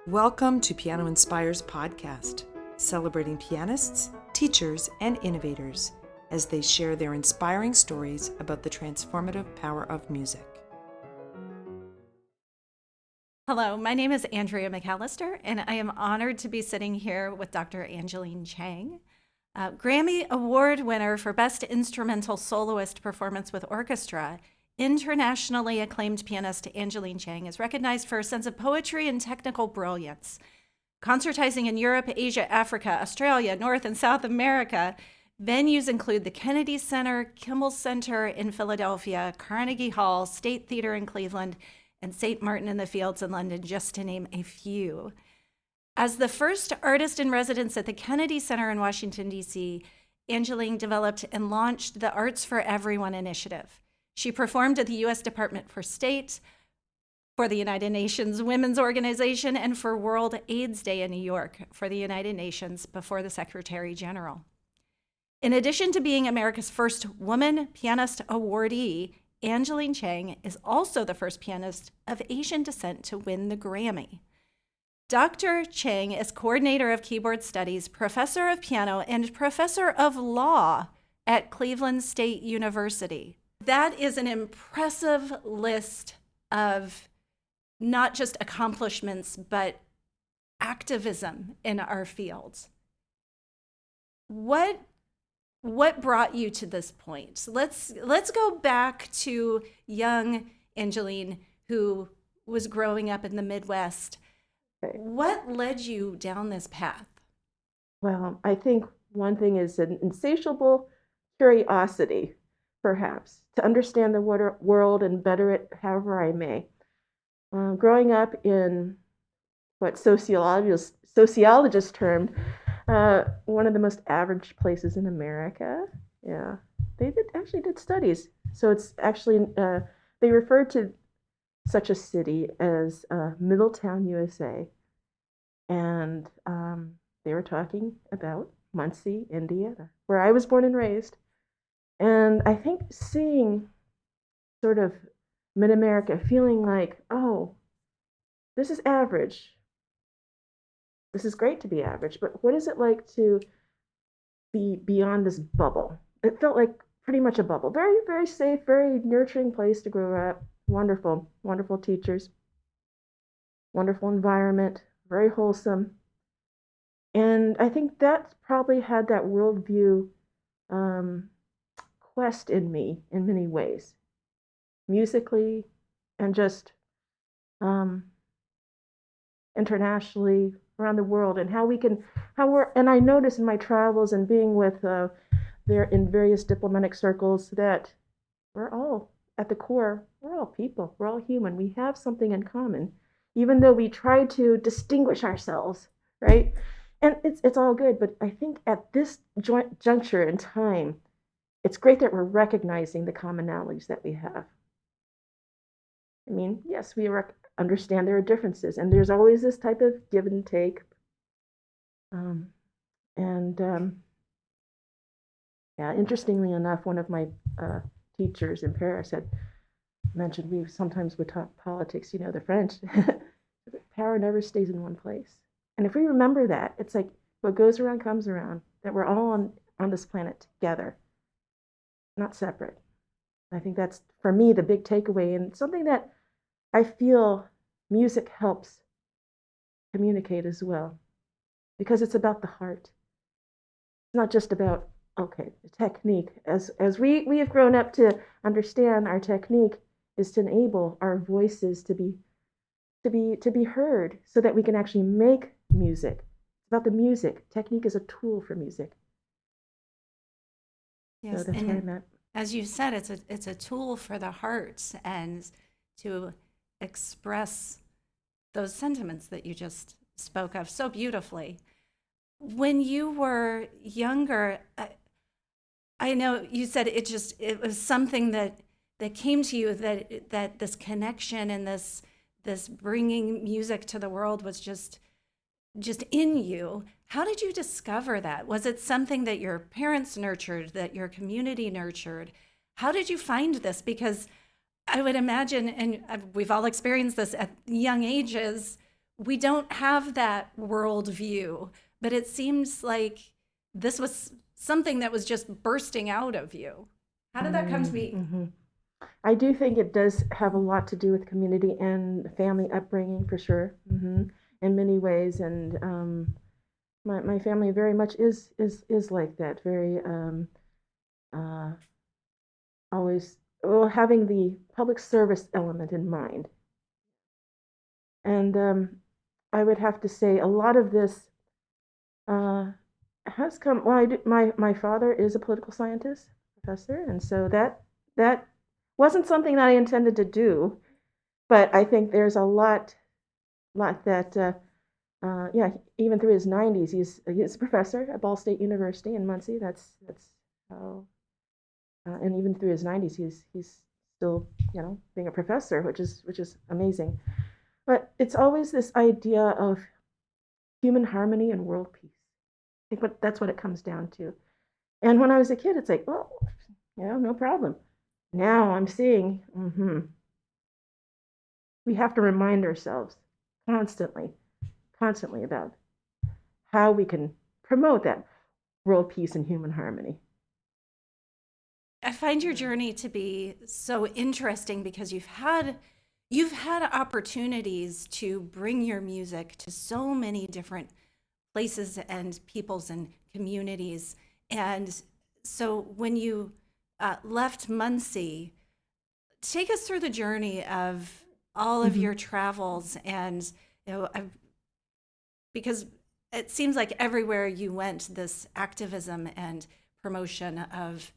Welcome to Piano Inspires podcast, celebrating pianists, teachers, and innovators as they share their inspiring stories about the transformative power of music. Hello, my name is Andrea McAlister, and I am honored to be sitting here with Dr. Angelin Chang, Grammy Award winner for Best Instrumental Soloist Performance with Orchestra. Internationally acclaimed pianist Angelin Chang is recognized for her sense of poetry and technical brilliance. Concertizing in Europe, Asia, Africa, Australia, North and South America, venues include the Kennedy Center, Kimmel Center in Philadelphia, Carnegie Hall, State Theater in Cleveland, and St. Martin in the Fields in London, just to name a few. As the first artist in residence at the Kennedy Center in Washington, D.C., Angelin developed and launched the Arts for Everyone initiative. She performed at the U.S. Department for State, for the United Nations Women's Organization, and for World AIDS Day in New York for the United Nations before the Secretary General. In addition to being America's first woman pianist awardee, Angelin Chang is also the first pianist of Asian descent to win the Grammy. Dr. Chang is coordinator of keyboard studies, professor of piano, and professor of law at Cleveland State University. That is an impressive list of not just accomplishments, but activism in our fields. What brought you to this point? Let's go back to young Angelin, who was growing up in the Midwest. Okay. What led you down this path? Well, I think one thing is an insatiable curiosity, perhaps, to understand the world and better it however I may. Growing up in what sociologists termed one of the most average places in America. Yeah, they actually did studies. So it's actually, they referred to such a city as Middletown, USA. And they were talking about Muncie, Indiana, where I was born and raised. And I think seeing sort of mid-America, feeling like, oh, this is average. This is great to be average, but what is it like to be beyond this bubble? It felt like pretty much a bubble. Very, very safe, very nurturing place to grow up. Wonderful, wonderful teachers. Wonderful environment, very wholesome. And I think that probably had that worldview quest in me in many ways, musically and just internationally around the world, and and I notice in my travels and being with there in various diplomatic circles that we're all at the core, we're all people, we're all human, we have something in common, even though we try to distinguish ourselves, right? And it's all good, but I think at this juncture in time, it's great that we're recognizing the commonalities that we have. I mean, yes, we understand there are differences, and there's always this type of give and take. Yeah, interestingly enough, one of my teachers in Paris had mentioned we sometimes would talk politics, the French. Power never stays in one place. And if we remember that, it's like what goes around comes around, that we're all on this planet together, not separate. I think that's, for me, the big takeaway, and something that I feel music helps communicate as well, because it's about the heart. It's not just about, okay, the technique. As we have grown up to understand, our technique is to enable our voices to be heard, so that we can actually make music. It's about the music. Technique is a tool for music. Yes, so that's where I'm at. As you said, it's a tool for the heart and to express those sentiments that you just spoke of so beautifully. When you were younger, I know you said it was something that came to you, that this connection and this bringing music to the world was just in you. How did you discover that? Was it something that your parents nurtured, that your community nurtured? How did you find this? Because I would imagine, and we've all experienced this at young ages, we don't have that worldview, but it seems like this was something that was just bursting out of you. How did that come to be? Mm-hmm. I do think it does have a lot to do with community and family upbringing for sure, in many ways. And my family very much is like that, very uh, always having the public service element in mind. And I would have to say a lot of this uh, has come. Well, my father is a political scientist professor, and so that wasn't something that I intended to do. But I think there's a lot that yeah, even through his 90s, he's a professor at Ball State University in Muncie. That's how, and even through his 90s, he's still being a professor, which is amazing. But it's always this idea of human harmony and world peace. I think that's what it comes down to. And when I was a kid, it's like, well, no problem. Now I'm seeing, we have to remind ourselves constantly about how we can promote that world peace and human harmony. I find your journey to be so interesting because you've had opportunities to bring your music to so many different places and peoples and communities. And so when you left Muncie, take us through the journey of all of your travels and because it seems like everywhere you went, this activism and promotion of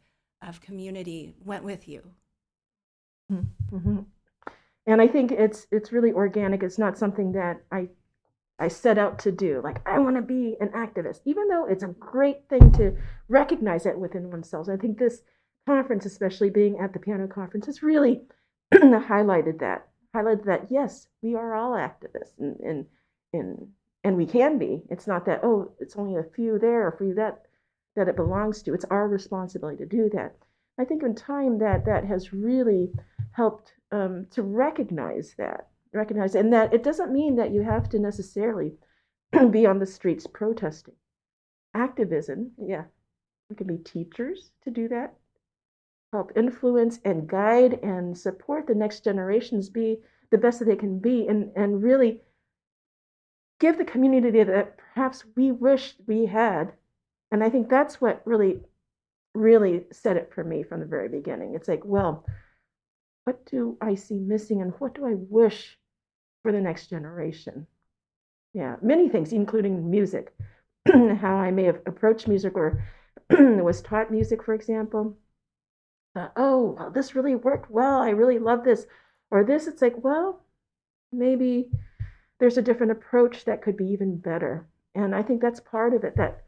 community went with you. Mm-hmm. And I think it's really organic. It's not something that I set out to do. Like, I want to be an activist, even though it's a great thing to recognize that within oneself. I think this conference, especially being at the piano conference, has really highlighted that. Yes, we are all activists, and we can be. It's not that it's only a few there or a few that it belongs to. It's our responsibility to do that. I think in time that has really helped to recognize and that it doesn't mean that you have to necessarily be on the streets protesting. Activism, yeah, we can be teachers to do that, help influence and guide and support the next generations be the best that they can be, and really give the community that perhaps we wished we had. And I think that's what really set it for me from the very beginning. It's like, well, what do I see missing and what do I wish for the next generation? Yeah, many things, including music, how I may have approached music or was taught music, for example. Well, this really worked well. I really love this. Or this, it's like, well, maybe there's a different approach that could be even better. And I think that's part of it that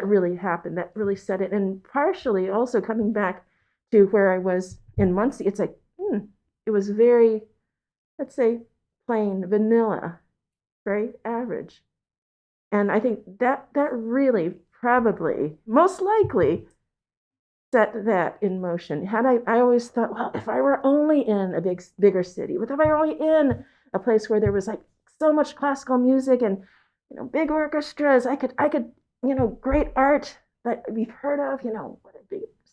really happened, that really set it. And partially also coming back to where I was in Muncie, it's like, it was very, let's say, plain vanilla, very average. And I think that really probably, most likely, set that in motion. I always thought, well, if I were only in a bigger city, if I were only in a place where there was like so much classical music and big orchestras, I could great art that we've heard of,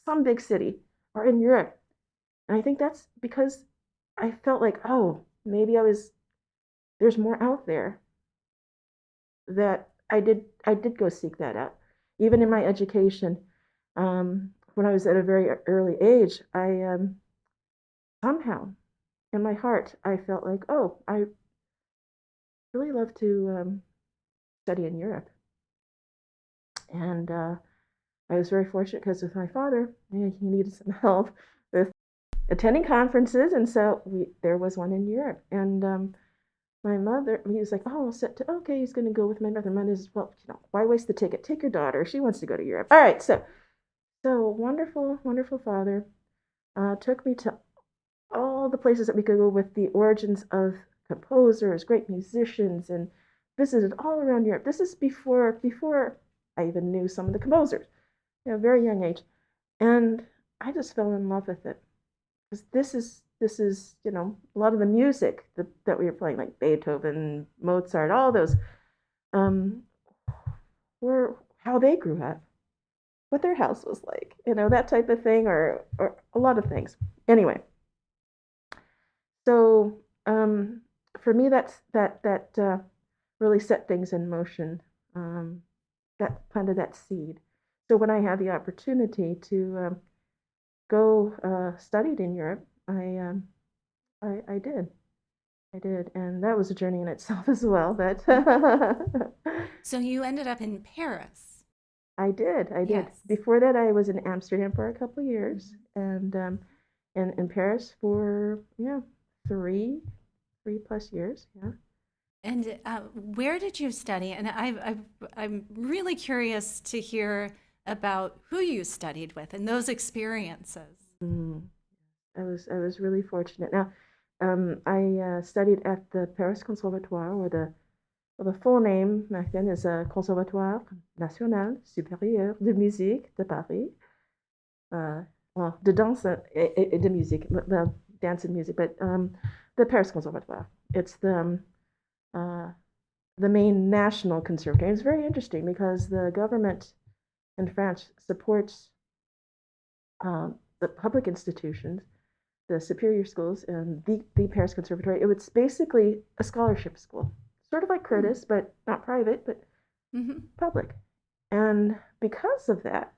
some big city or in Europe. And I think that's because I felt like, maybe there's more out there, that I did go seek that out. Even in my education, when I was at a very early age, I somehow in my heart I felt like, I really love to study in Europe. And I was very fortunate because with my father, he needed some help with attending conferences, and so there was one in Europe. And my mother, he was like, okay, he's going to go with my mother. My mother says, well, why waste the ticket? Take your daughter. She wants to go to Europe. All right, so wonderful, wonderful father took me to all the places that we could go with the origins of composers, great musicians, and visited all around Europe. This is before I even knew some of the composers, very young age. And I just fell in love with it. Because this is This is, a lot of the music that we were playing, like Beethoven, Mozart, all those, um, were how they grew up, what their house was like, that type of thing, or a lot of things. Anyway, so for me, that really set things in motion. That planted that seed. So when I had the opportunity to go studied in Europe, I did. I did, and that was a journey in itself as well. But So you ended up in Paris. I did. Yes. Before that, I was in Amsterdam for a couple of years, and in Paris for three plus years. Yeah. And where did you study? And I'm really curious to hear about who you studied with and those experiences. Mm. I was really fortunate. Now, I studied at the Paris Conservatoire, or the full name back then is Conservatoire National Supérieur de Musique de Paris. Well, de danse et de musique, well, dance and music, but the Paris Conservatoire. It's the main national conservatory. It's very interesting because the government in France supports the public institutions, the superior schools, and the Paris Conservatory. It was basically a scholarship school, sort of like Curtis, but not private, but public. And because of that,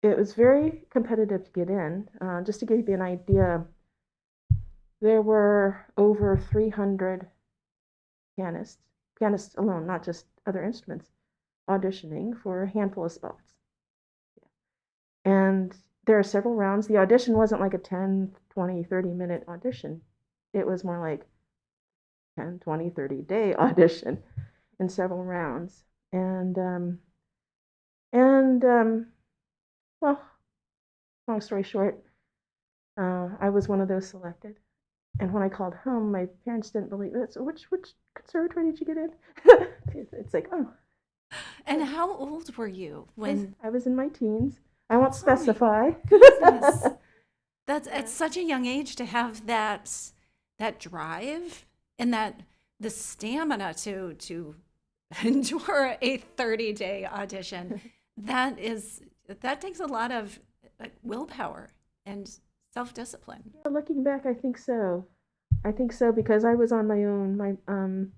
it was very competitive to get in. Just to give you an idea, there were over 300 pianists alone, not just other instruments, auditioning for a handful of spots. And there are several rounds. The audition wasn't like a 10, 20, 30-minute audition. It was more like 10, 20, 30-day audition in several rounds. And well, long story short, I was one of those selected. And when I called home, my parents didn't believe it. So which conservatory did you get in? It's like, oh. And how old were you when? I was in my teens. I won't specify. At such a young age to have that drive and the stamina to endure a 30-day audition. That takes a lot of willpower and self-discipline. Yeah, looking back, I think so. Because I was on my own.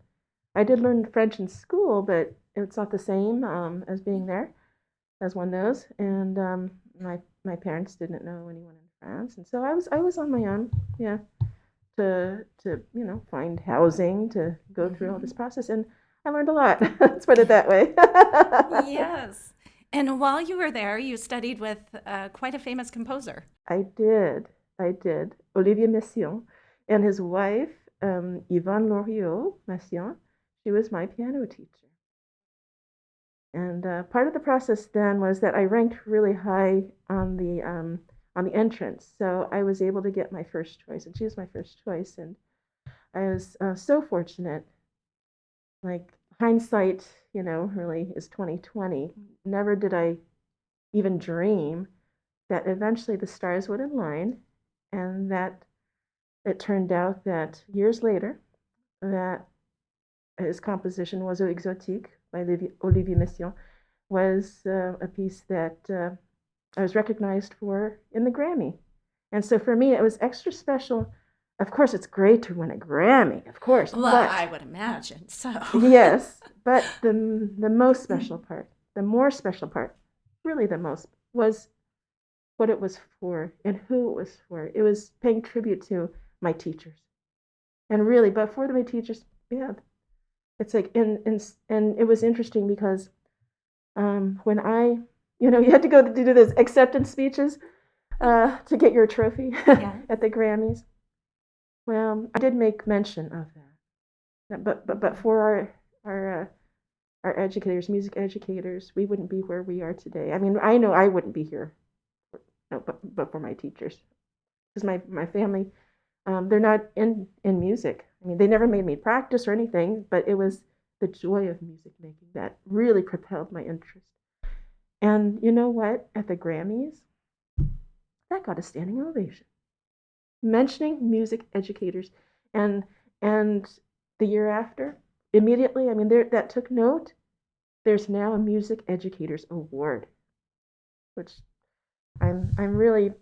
I did learn French in school, but it's not the same as being there, as one knows. And my parents didn't know anyone in France, and so I was on my own. Yeah, to find housing, to go through all this process, and I learned a lot. Let's put it that way. Yes. And while you were there, you studied with quite a famous composer. I did. Olivier Messiaen and his wife, Yvonne Loriot Messiaen. She was my piano teacher. And part of the process then was that I ranked really high on the entrance, so I was able to get my first choice, and she was my first choice, and I was so fortunate. Like hindsight, really is 2020. Never did I even dream that eventually the stars would align, and that it turned out that years later that his composition was Exotique by Olivier Messiaen was a piece that I was recognized for in the Grammy. And so for me, it was extra special. Of course, it's great to win a Grammy, of course. Well, but, I would imagine so. Yes, but the most special part, the more special part, really the most, was what it was for and who it was for. It was paying tribute to my teachers. And really, but for my teachers, yeah, it's like, and it was interesting because when you had to go to do those acceptance speeches to get your trophy at the Grammys. Well, I did make mention of that. But for our educators, music educators, we wouldn't be where we are today. I mean, I know I wouldn't be here, but for my teachers, because my family, they're not in music. I mean, they never made me practice or anything, but it was the joy of music making that really propelled my interest. And you know what? At the Grammys, that got a standing ovation. mentioning music educators, and and the year after, immediately, I mean, that took note. There's now a Music Educators Award, which I'm really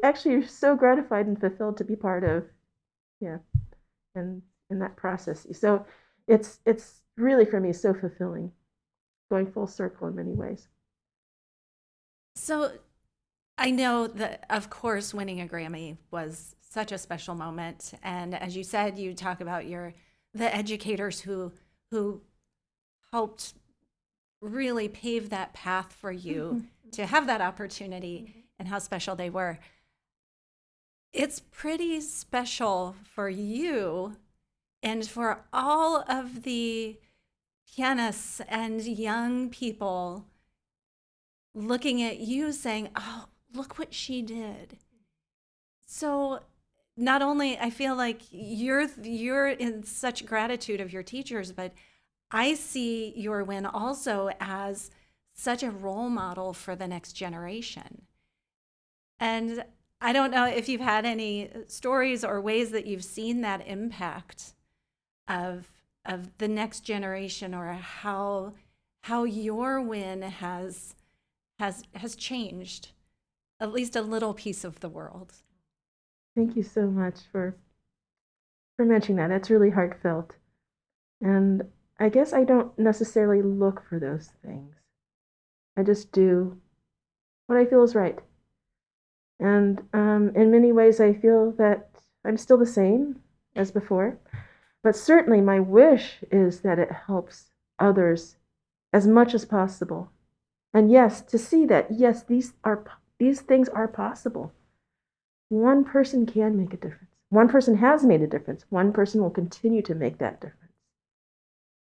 actually so gratified and fulfilled to be part of. Yeah, and in that process. So it's really for me so fulfilling, going full circle in many ways. So I know that, of course, winning a Grammy was such a special moment. And as you said, you talk about the educators who helped really pave that path for you to have that opportunity and how special they were. It's pretty special for you and for all of the pianists and young people looking at you saying, "Oh, look what she did." So not only I feel like you're in such gratitude of your teachers, but I see your win also as such a role model for the next generation. And I don't know if you've had any stories or ways that you've seen that impact of the next generation, or how your win has changed at least a little piece of the world. Thank you so much for mentioning that. That's really heartfelt. And I guess I don't necessarily look for those things. I just do what I feel is right. And in many ways, I feel that I'm still the same as before. But certainly, my wish is that it helps others as much as possible. And yes, to see that, yes, these things are possible. One person can make a difference. One person has made a difference. One person will continue to make that difference.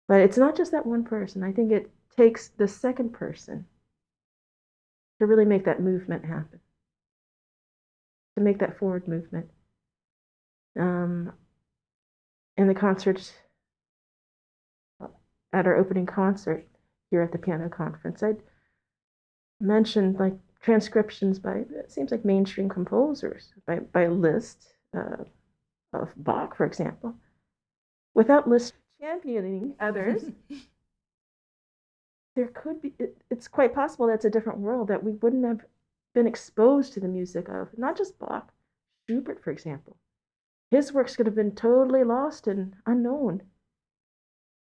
But it's not just that one person. I think it takes the second person to really make that movement happen, to make that forward movement. In the concert, at our opening concert here at the piano conference, I'd mentioned like transcriptions by, it seems like mainstream composers, by Liszt, of Bach, for example. Without Liszt championing others, there could be, it's quite possible that's a different world, that we wouldn't have been exposed to the music of not just Bach, Schubert, for example. His works could have been totally lost and unknown,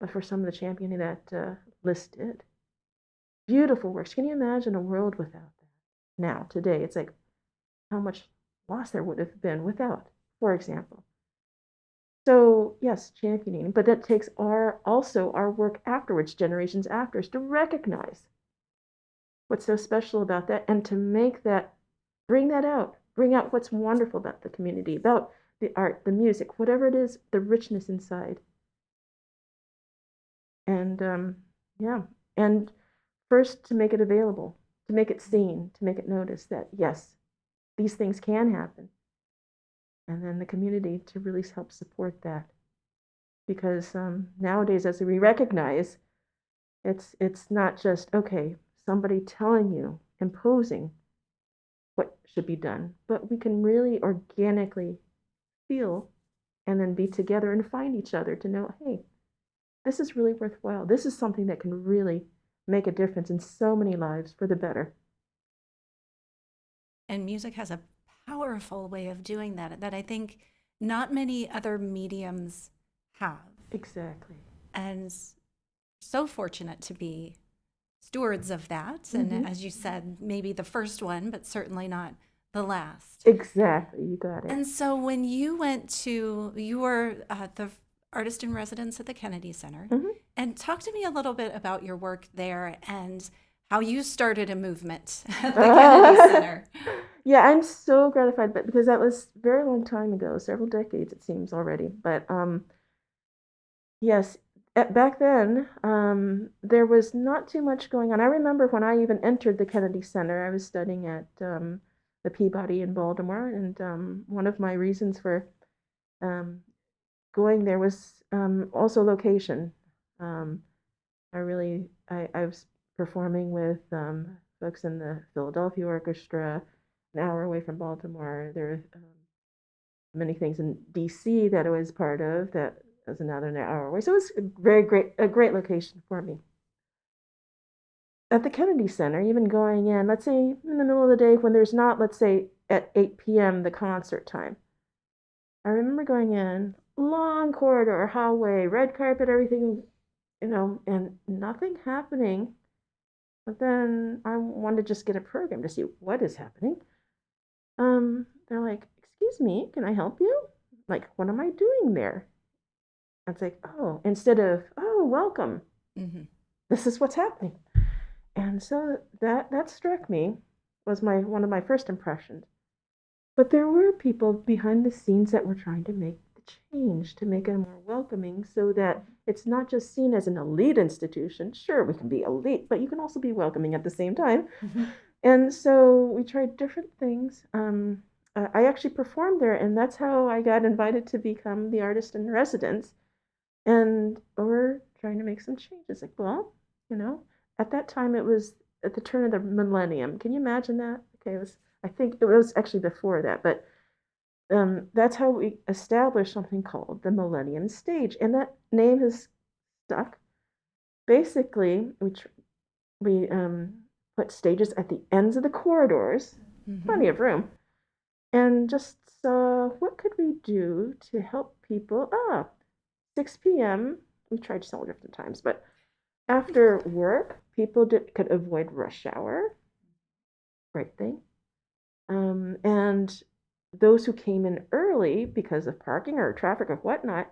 but for some of the championing that Liszt did. Beautiful works. Can you imagine a world without that? Now, today, it's like how much loss there would have been without, for example. So yes, championing, but that takes also our work afterwards, generations after us, to recognize what's so special about that, and to make that, bring out what's wonderful about the community, about the art, the music, whatever it is, the richness inside. And yeah, and first to make it available, to make it seen, to make it noticed that yes, these things can happen. And then the community to really help support that. Because nowadays, as we recognize, it's not just, okay, somebody telling you, imposing what should be done, but we can really organically feel and then be together and find each other to know, hey, this is really worthwhile. This is something that can really make a difference in so many lives for the better. And music has a powerful way of doing that I think not many other mediums have. Exactly. And so fortunate to be stewards of that. Mm-hmm. And as you said, maybe the first one, but certainly not the last. Exactly. You got it. And so when you were the artist in residence at the Kennedy Center. Mm-hmm. And talk to me a little bit about your work there and how you started a movement at the Kennedy Center. Yeah, I'm so gratified, but because that was a very long time ago, several decades it seems already. But yes, back then there was not too much going on. I remember when I even entered the Kennedy Center, I was studying at the Peabody in Baltimore, and one of my reasons for going there was also location. I was performing with folks in the Philadelphia Orchestra, an hour away from Baltimore. There many things in DC that I was part of that was another hour away. So it was a great location for me. At the Kennedy Center, even going in, let's say in the middle of the day when there's not, let's say at 8 p.m., the concert time. I remember going in, long corridor, hallway, red carpet, everything, and nothing happening. But then I wanted to just get a program to see what is happening. They're like, "Excuse me, can I help you?" Like, what am I doing there? It's like, oh, instead of, oh, welcome. Mm-hmm. This is what's happening. And so that struck me, was one of my first impressions. But there were people behind the scenes that were trying to make the change, to make it more welcoming, so that it's not just seen as an elite institution. Sure, we can be elite, but you can also be welcoming at the same time. Mm-hmm. And so we tried different things. I actually performed there, and that's how I got invited to become the artist in residence. And we're trying to make some changes. Like, well, at that time it was at the turn of the millennium. Can you imagine that? Okay, I think it was actually before that, but that's how we established something called the Millennium Stage, and that name has stuck. Basically, we put stages at the ends of the corridors, mm-hmm. plenty of room, and just saw what could we do to help people. 6 p.m. We tried several different times, but after work, people could avoid rush hour. Great thing. And those who came in early because of parking or traffic or whatnot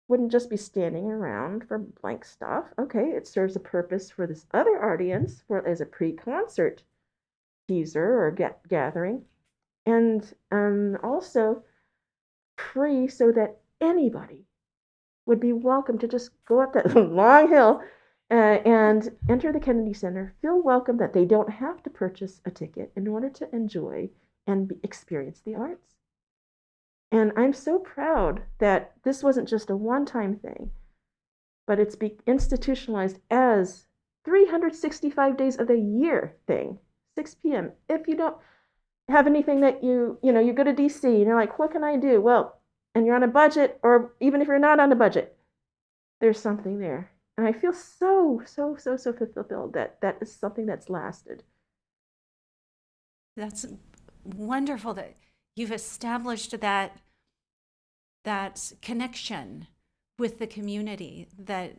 wouldn't just be standing around for blank stuff. Okay, it serves a purpose for this other audience as a pre-concert teaser or gathering. And also free, so that anybody would be welcome to just go up that long hill and enter the Kennedy Center, feel welcome, that they don't have to purchase a ticket in order to enjoy and experience the arts. And I'm so proud that this wasn't just a one-time thing, but it's institutionalized as 365 days of the year thing, 6 p.m. If you don't have anything that you go to DC and you're like, what can I do? Well, and you're on a budget, or even if you're not on a budget, there's something there. And I feel so fulfilled that is something that's lasted. That's wonderful that you've established that connection with the community that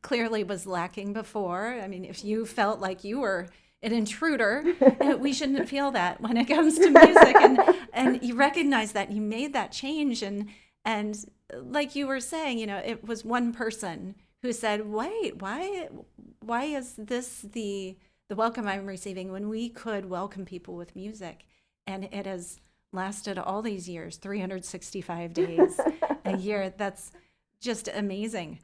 clearly was lacking before. I mean, if you felt like you were an intruder, we shouldn't feel that when it comes to music. And you recognize that, you made that change. And like you were saying, it was one person who said, wait, why is this the welcome I'm receiving when we could welcome people with music? And it has lasted all these years, 365 days a year. That's just amazing.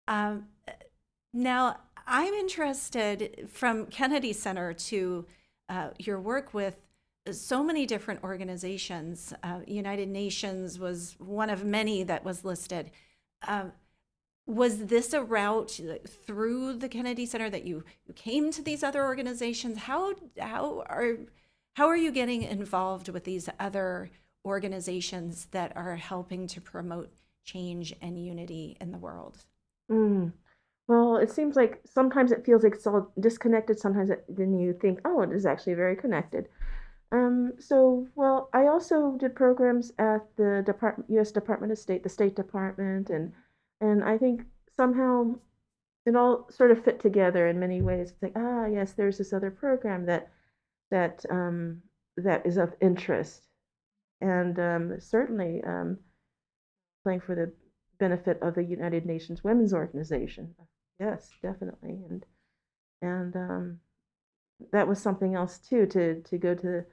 Now, I'm interested, from Kennedy Center to your work with so many different organizations. United Nations was one of many that was listed. Was this a route through the Kennedy Center that you came to these other organizations? How are you getting involved with these other organizations that are helping to promote change and unity in the world? Well, it seems like sometimes it feels like it's all disconnected. Sometimes then you think, oh, it is actually very connected. Well, I also did programs at the U.S. Department of State, the State Department, and I think somehow it all sort of fit together in many ways. It's like, yes, there's this other program that is of interest, and certainly playing for the benefit of the United Nations Women's Organization. Yes, definitely, and that was something else too, to go to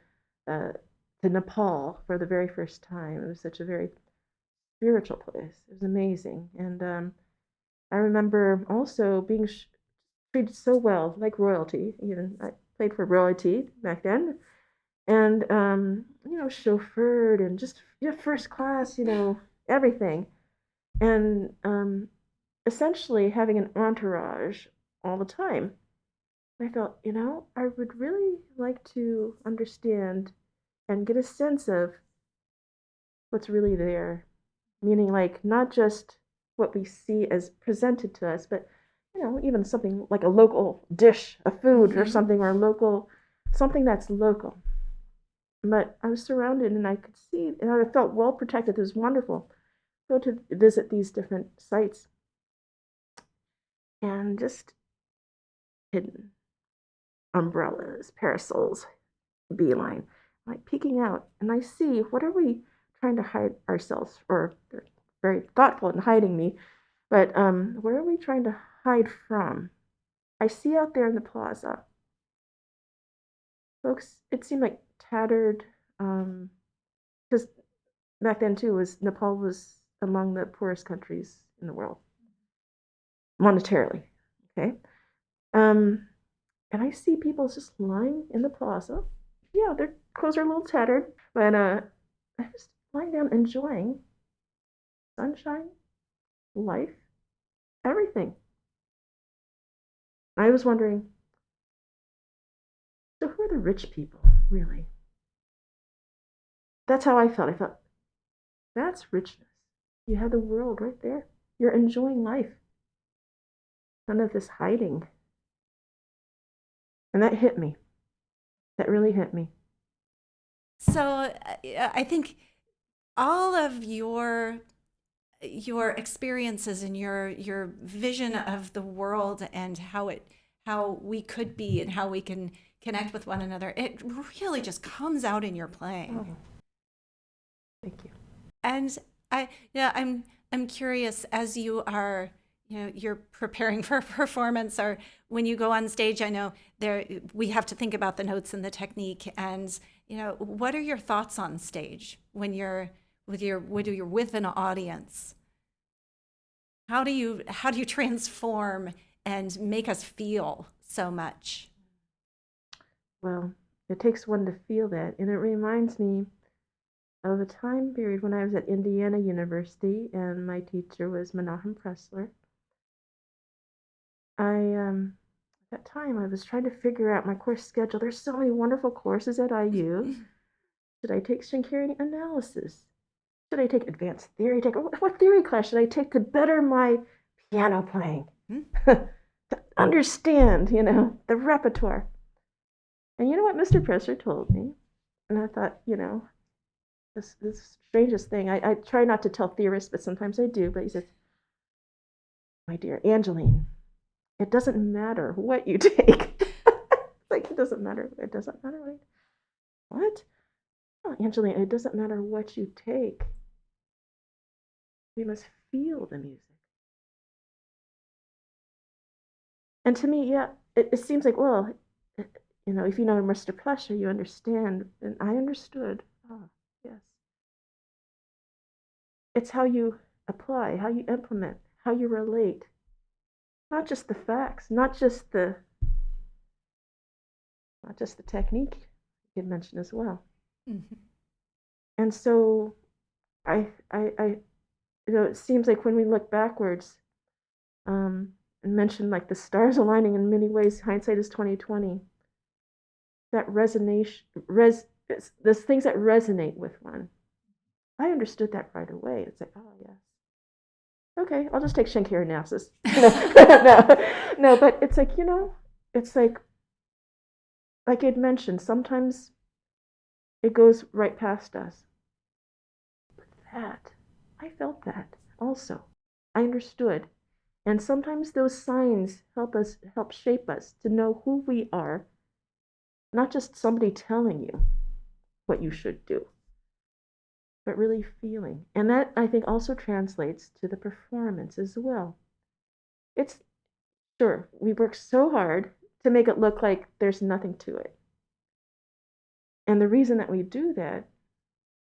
Nepal for the very first time. It was such a very spiritual place. It was amazing, and I remember also being treated so well, like royalty. Even I played for royalty back then, and chauffeured and just first class, everything, and essentially having an entourage all the time. I felt, I would really like to understand and get a sense of what's really there. Meaning, like, not just what we see as presented to us, but, even something like a local dish, a food or something, or something that's local. But I was surrounded and I could see, and I felt well protected. It was wonderful. Go to visit these different sites and just hidden umbrellas, parasols, beeline, like peeking out. And I see, what are we trying to hide ourselves? Or they're very thoughtful in hiding me, but where are we trying to hide from? I see out there in the plaza, folks, it seemed like tattered, because back then too, Nepal was among the poorest countries in the world, monetarily, okay? And I see people just lying in the plaza. Yeah, their clothes are a little tattered, but they're just lying down enjoying sunshine, life, everything. I was wondering, so who are the rich people, really? That's how I felt. I felt, that's richness. You have the world right there. You're enjoying life. None of this hiding. And that hit me. That really hit me. So I think all of your experiences and your vision of the world and how we could be and how we can connect with one another, it really just comes out in your playing. Oh, thank you. And I'm curious, as you are, you're preparing for a performance, or when you go on stage, I know we have to think about the notes and the technique. And what are your thoughts on stage when you're with an audience? How do you transform and make us feel so much? Well, it takes one to feel that, and it reminds me of a time period when I was at Indiana University and my teacher was Menahem Pressler. At that time I was trying to figure out my course schedule. There's so many wonderful courses at IU. Should I take Schenkerian analysis? Should I take advanced theory? What theory class should I take to better my piano playing? To understand, the repertoire. And you know what Mr. Presser told me? And I thought, this strangest thing. I try not to tell theorists, but sometimes I do. But he says, my dear Angelin, it doesn't matter what you take. Like, it doesn't matter. It doesn't matter, right? What? Oh, Angelin, it doesn't matter what you take. We must feel the music. And to me, yeah, it seems like, well, if you know Mr. Presser, you understand. And I understood. Oh, yes. It's how you apply, how you implement, how you relate. Not just the facts, not just the technique you can mention as well. Mm-hmm. And so I it seems like when we look backwards, and mention like the stars aligning in many ways, hindsight is 2020. That there's things that resonate with one. I understood that right away. It's like, oh yes. Okay, I'll just take Schenkerian analysis. No, but it's like, it's like you'd mentioned, sometimes it goes right past us. But I felt that also. I understood. And sometimes those signs help shape us to know who we are, not just somebody telling you what you should do, but really feeling. And that, I think, also translates to the performance as well. It's sure, we work so hard to make it look like there's nothing to it. And the reason that we do that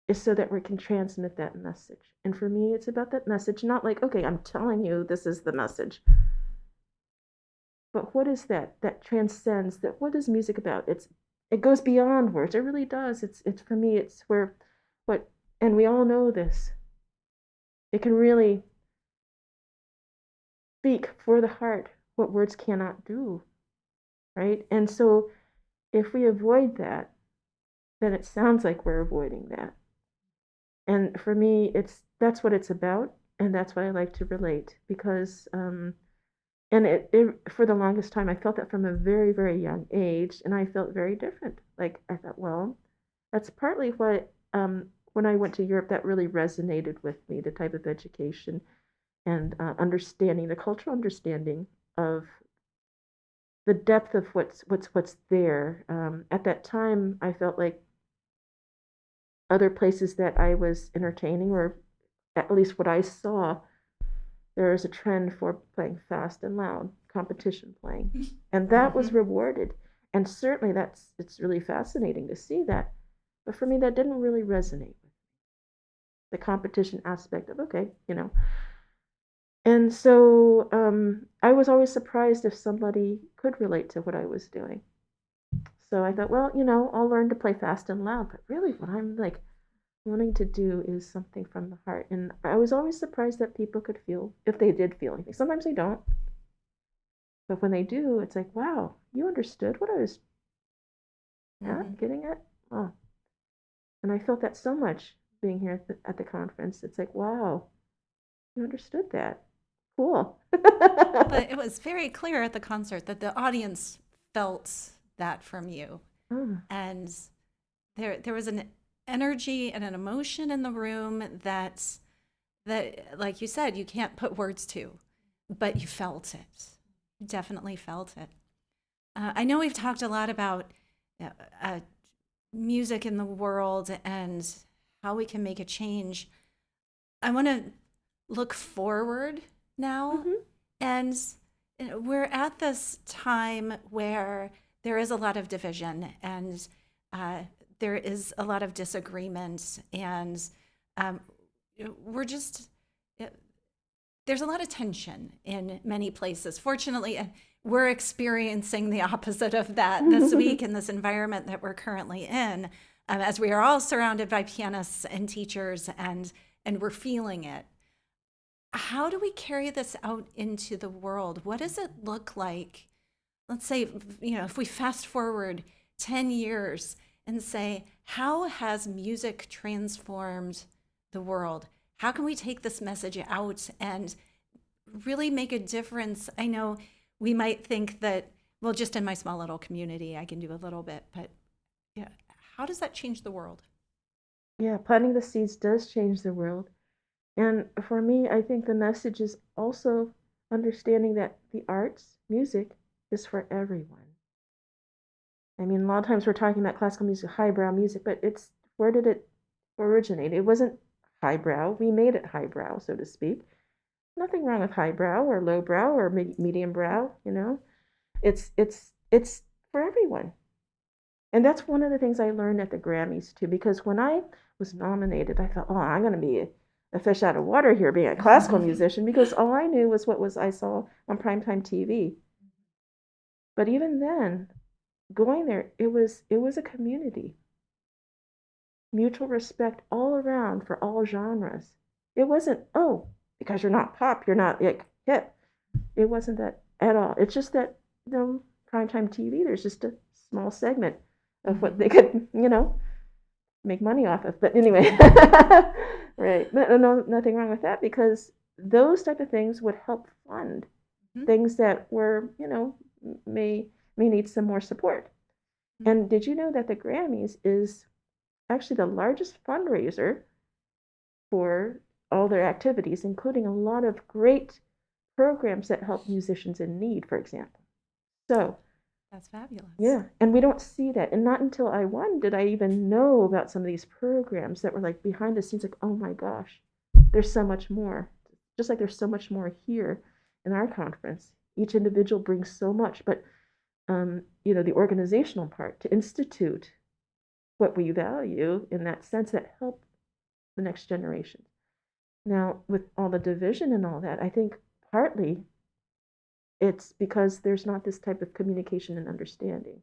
is so that we can transmit that message. And for me, it's about that message, not like, okay, I'm telling you this is the message. But what is that transcends that? What is music about? It goes beyond words. It really does. It's for me, it's where and we all know this. It can really speak for the heart what words cannot do. Right? And so if we avoid that, then it sounds like we're avoiding that. And for me, that's what it's about, and that's what I like to relate because and it for the longest time I felt that from a very, very young age, and I felt very different. Like I thought, well, that's partly what when I went to Europe that really resonated with me, the type of education and understanding, the cultural understanding of the depth of what's there. At that time, I felt like other places that I was entertaining, or at least what I saw, there is a trend for playing fast and loud, competition playing, and that was rewarded. And certainly, it's really fascinating to see that. But for me, that didn't really resonate with the competition aspect of okay, you know. And so I was always surprised if somebody could relate to what I was doing. So I thought, well, I'll learn to play fast and loud. But really, what I'm like wanting to do is something from the heart. And I was always surprised that people could feel, if they did feel anything. Sometimes they don't. But when they do, it's like, wow, you understood what I was getting at? Oh. And I felt that so much being here at the conference. It's like, wow, you understood that. Cool. But it was very clear at the concert that the audience felt that from you. And there was an energy and an emotion in the room that like you said, you can't put words to, but you felt it. You definitely felt it. I know we've talked a lot about music in the world and how we can make a change. I want to look forward now. And we're at this time where there is a lot of division and there is a lot of disagreement, and there's a lot of tension in many places. Fortunately, we're experiencing the opposite of that this week in this environment that we're currently in, as we are all surrounded by pianists and teachers, and we're feeling it. How do we carry this out into the world? What does it look like? Let's say, if we fast forward 10 years and say, how has music transformed the world? How can we take this message out and really make a difference? I know we might think that, well, just in my small little community, I can do a little bit, but yeah, how does that change the world? Yeah, planting the seeds does change the world. And for me, I think the message is also understanding that the arts, music, is for everyone. I mean, a lot of times we're talking about classical music, highbrow music, but where did it originate? It wasn't highbrow. We made it highbrow, so to speak. Nothing wrong with highbrow or lowbrow or medium brow, It's for everyone. And that's one of the things I learned at the Grammys too, because when I was nominated, I thought, oh, I'm going to be a fish out of water here being a classical musician, because all I knew was I saw on primetime TV. But even then, going there, it was a community, mutual respect all around for all genres. It wasn't, oh, because you're not pop, you're not like hip. It wasn't that at all. It's just that primetime TV, there's just a small segment of what they could make money off of. But anyway, right? No, nothing wrong with that, because those type of things would help fund things that were may need some more support. And did you know that the Grammys is actually the largest fundraiser for all their activities, including a lot of great programs that help musicians in need, for example. So that's fabulous. Yeah, and we don't see that. And not until I won did I even know about some of these programs that were like behind the scenes, like, oh my gosh, there's so much more. Just like there's so much more here in our conference. Each individual brings so much, but the organizational part to institute what we value in that sense that help the next generation. Now, with all the division and all that, I think partly it's because there's not this type of communication and understanding.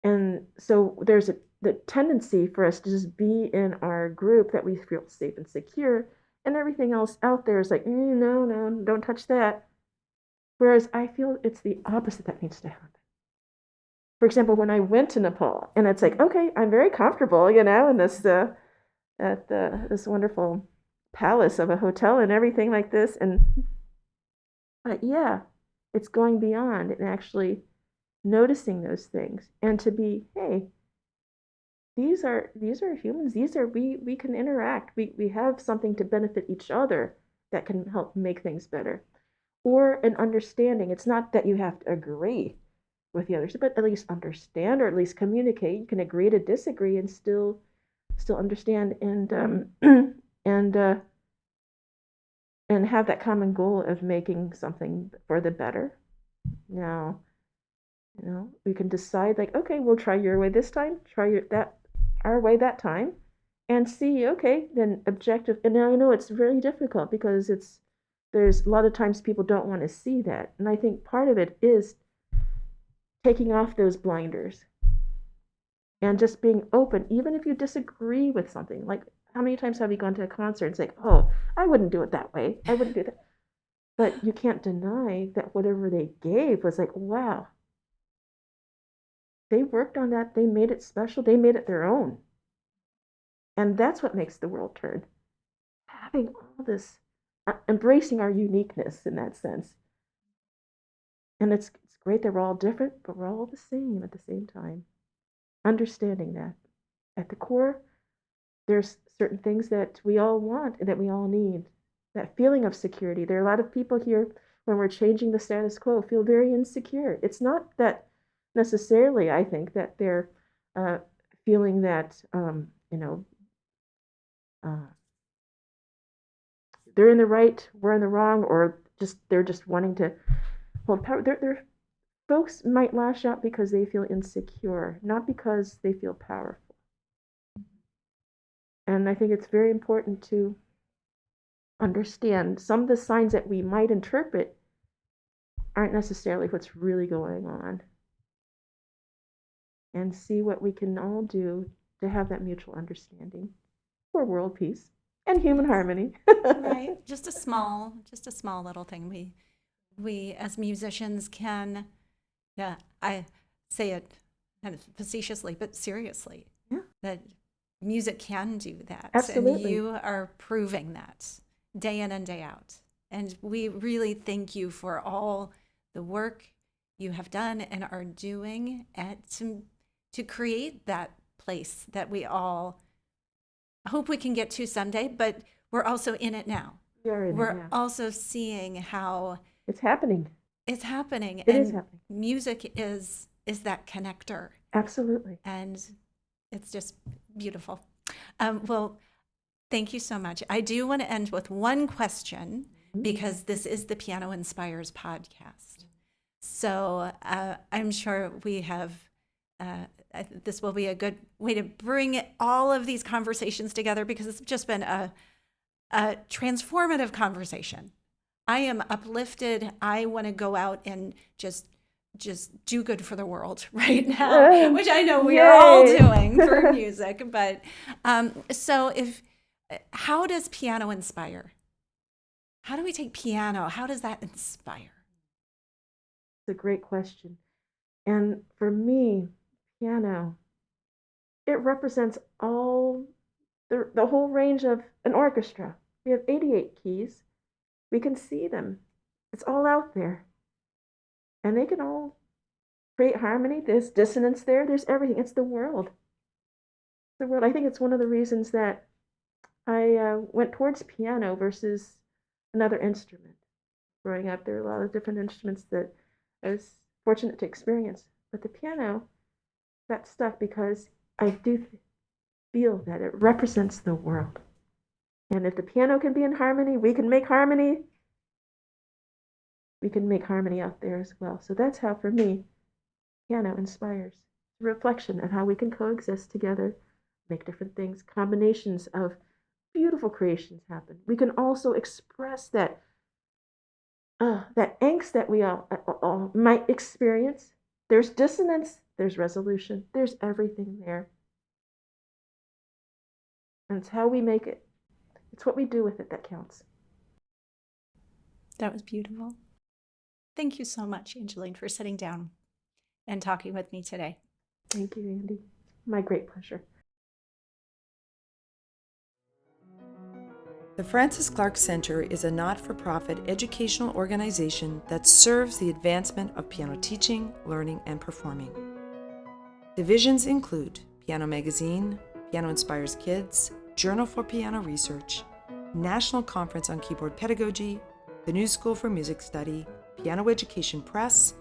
And so there's the tendency for us to just be in our group that we feel safe and secure, and everything else out there is like, no, don't touch that. Whereas I feel it's the opposite that needs to happen. For example, when I went to Nepal, and it's like, okay, I'm very comfortable, in this at this wonderful palace of a hotel and everything like this. But yeah, it's going beyond and actually noticing those things and to be, hey, these are humans. These are we can interact. We have something to benefit each other that can help make things better. Or an understanding. It's not that you have to agree with the others, but at least understand or at least communicate. You can agree to disagree and still understand and uh, and have that common goal of making something for the better. Now, we can decide like, okay, we'll try your way this time, our way that time, and see, okay, then objective. And now I know it's really difficult because there's a lot of times people don't want to see that. And I think part of it is taking off those blinders and just being open, even if you disagree with something. Like, how many times have you gone to a concert and it's like, oh, I wouldn't do it that way. I wouldn't do that. But you can't deny that whatever they gave was like, wow, they worked on that. They made it special. They made it their own. And that's what makes the world turn. Having all this, embracing our uniqueness in that sense. And it's great that we're all different, but we're all the same at the same time. Understanding that at the core, there's certain things that we all want and that we all need. That feeling of security. There are a lot of people here, when we're changing the status quo, feel very insecure. It's not that necessarily, I think, that they're feeling that, uh, they're in the right, we're in the wrong, or they're just wanting to hold power. Folks might lash out because they feel insecure, not because they feel powerful. And I think it's very important to understand some of the signs that we might interpret aren't necessarily what's really going on. And see what we can all do to have that mutual understanding for world peace and human harmony. Right. Just a small little thing. We as musicians can, yeah, I say it kind of facetiously, but seriously, Yeah. that music can do that. Absolutely. And you are proving that day in and day out. And we really thank you for all the work you have done and are doing to create that place that we all hope we can get to someday, but we're also in it now. We're also seeing how it's happening. It's happening. It is happening. Music is that connector. Absolutely. And it's just beautiful. Well, thank you so much. I do want to end with one question because this is the Piano Inspires podcast. So I'm sure we have, this will be a good way to bring all of these conversations together because it's just been a transformative conversation. I am uplifted. I want to go out and just do good for the world right now, which I know we are all doing through music. But so how does piano inspire? How do we take piano? How does that inspire? It's a great question. And for me, piano, it represents all the whole range of an orchestra. We have 88 keys. We can see them. It's all out there. And they can all create harmony. There's dissonance there. There's everything. It's the world. The world. I think it's one of the reasons that I went towards piano versus another instrument. Growing up, there are a lot of different instruments that I was fortunate to experience. But the piano, that stuff, because I do feel that it represents the world. And if the piano can be in harmony, we can make harmony. We can make harmony out there as well. So that's how, for me, piano inspires a reflection of how we can coexist together, make different things. Combinations of beautiful creations happen. We can also express that angst that we all might experience. There's dissonance, there's resolution, there's everything there. And it's how we make it. It's what we do with it that counts. That was beautiful. Thank you so much, Angelin, for sitting down and talking with me today. Thank you, Andy. My great pleasure. The Francis Clark Center is a not-for-profit educational organization that serves the advancement of piano teaching, learning, and performing. Divisions include Piano Magazine, Piano Inspires Kids, Journal for Piano Research, National Conference on Keyboard Pedagogy, the New School for Music Study, Piano Education Press,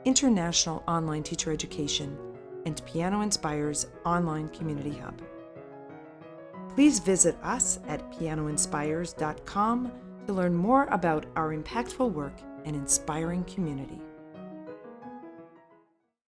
International Online Teacher Education, and Piano Inspires Online Community Hub. Please visit us at pianoinspires.com to learn more about our impactful work and inspiring community.